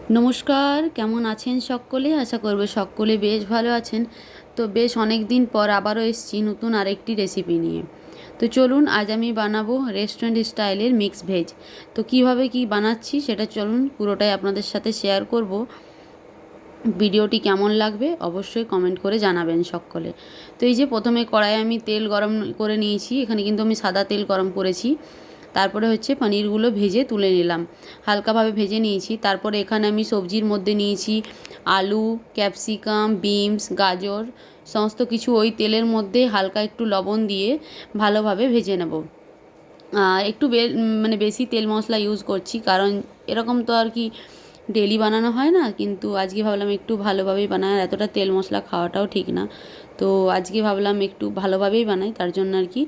নমস্কার, কেমন আছেন সকলে? আশা করব সকলে বেশ ভালো আছেন। তো বেশ অনেক দিন পর আবারও এসেছি নতুন আরেকটি রেসিপি নিয়ে। তো চলুন আজ আমি বানাবো রেস্টুরেন্ট স্টাইলের মিক্স ভেজ। তো কিভাবে কি বানাচ্ছি সেটা চলুন পুরোটাই আপনাদের সাথে শেয়ার করব। ভিডিওটি কেমন লাগবে অবশ্যই কমেন্ট করে জানাবেন সকলে। তো এই যে প্রথমে কড়াইয়ে আমি তেল গরম করে নিয়েছি, এখানে কিন্তু আমি সাদা তেল গরম করেছি। তারপরে হচ্ছে পনিরগুলো ভেজে তুলে নিলাম, হালকাভাবে ভেজে নিয়েছি। তারপরে এখানে আমি সবজির মধ্যে নিয়েছি আলু, ক্যাপসিকাম, বিনস, গাজর, সমস্ত কিছু ওই তেলের মধ্যে হালকা একটু লবণ দিয়ে ভালোভাবে ভেজে নেব। একটু মানে বেশি তেল মশলা ইউজ করছি, কারণ এরকম তো আর কি ডেলি বানানো হয় না, কিন্তু আজকে ভাবলাম একটু ভালোভাবেই বানাই, আর এতটা তেল মশলা খাওয়াটাও ঠিক না। তো আজকে ভাবলাম একটু ভালোভাবেই বানাই, তার জন্য আর কি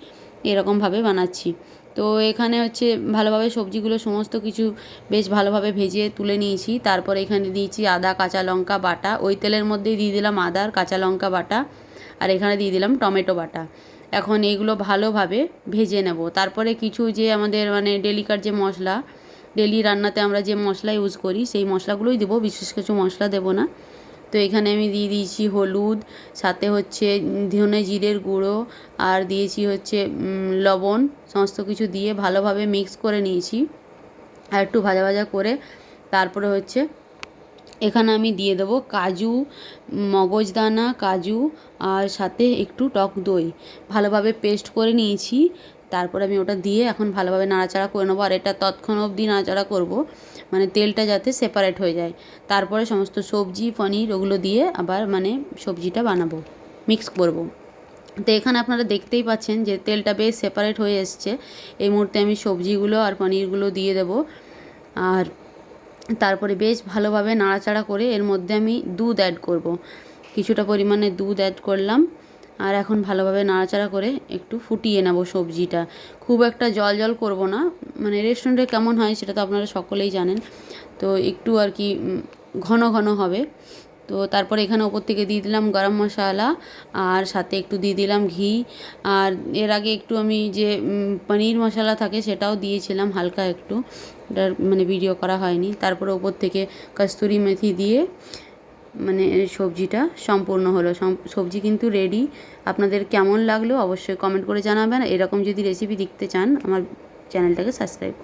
এরকমভাবে বানাচ্ছি। তো এখানে হচ্ছে ভালোভাবে সবজিগুলো সমস্ত কিছু বেশ ভালোভাবে ভেজে তুলে নিয়েছি। তারপর এখানে দিয়েছি আদা, কাঁচা লঙ্কা বাটা, ওই তেলের মধ্যেই দিয়ে দিলাম আদা আর কাঁচা লঙ্কা বাটা, আর এখানে দিয়ে দিলাম টমেটো বাটা। এখন এইগুলো ভালোভাবে ভেজে নেব। তারপরে কিছু যে আমাদের মানে ডেলিকার যে মশলা, ডেলি রান্নাতে আমরা যে মশলা ইউজ করি সেই মশলাগুলোই দেবো, বিশেষ কিছু মশলা দেবো না। তো এখানে আমি দিয়ে দিয়েছি হলুদ, সাথে হচ্ছে ধনে জিরের গুঁড়ো, আর দিয়েছি হচ্ছে লবণ। সমস্ত কিছু দিয়ে ভালোভাবে মিক্স করে নিয়েছি, আর একটু ভাজা ভাজা করে তারপরে হচ্ছে এখানে আমি দিয়ে দেবো কাজু, মগজদানা, কাজু, আর সাথে একটু টক দই ভালোভাবে পেস্ট করে নিয়েছি। তারপরে আমি ওটা দিয়ে এখন ভালোভাবে নাড়াচাড়া করে নেবো, আর এটা তৎক্ষণ অবধি নাড়াচাড়া করব, মানে তেলটা যাতে সেপারেট হয়ে যায়। তারপরে সমস্ত সবজি, পনির ওগুলো দিয়ে আবার মানে সবজিটা বানাবো, মিক্স করব। তো এখানে আপনারা দেখতেই পাচ্ছেন যে তেলটা বেশ সেপারেট হয়ে এসছে। এই মুহূর্তে আমি সবজিগুলো আর পনিরগুলো দিয়ে দেবো, আর তারপরে বেশ ভালোভাবে নাড়াচাড়া করে এর মধ্যে আমি দুধ অ্যাড করব। কিছুটা পরিমাণে দুধ অ্যাড করলাম, আর এখন ভালোভাবে নাড়াচাড়া করে একটু ফুটিয়ে নেব সবজিটা। খুব একটা জল জল করব না, মানে রেস্টুরেন্টে কেমন হয় সেটা তো আপনারা সকলেই জানেন। তো একটু আর কি ঘন ঘন হবে। তো তারপরে এখানে ওপর থেকে দিয়ে দিলাম গরম মশলা, আর সাথে একটু দিয়ে দিলাম ঘি। আর এর আগে একটু আমি যে পনির মশলা থাকে সেটাও দিয়েছিলাম হালকা একটু, ওটার মানে ভিডিও করা হয়নি। তারপরে ওপর থেকে কস্তুরি মেথি দিয়ে মানে সবজিটা সম্পূর্ণ হলো। সবজি কিন্তু রেডি। আপনাদের কেমন লাগলো অবশ্যই কমেন্ট করে জানাবেন। এরকম যদি রেসিপি দেখতে চান আমার চ্যানেলটাকে সাবস্ক্রাইব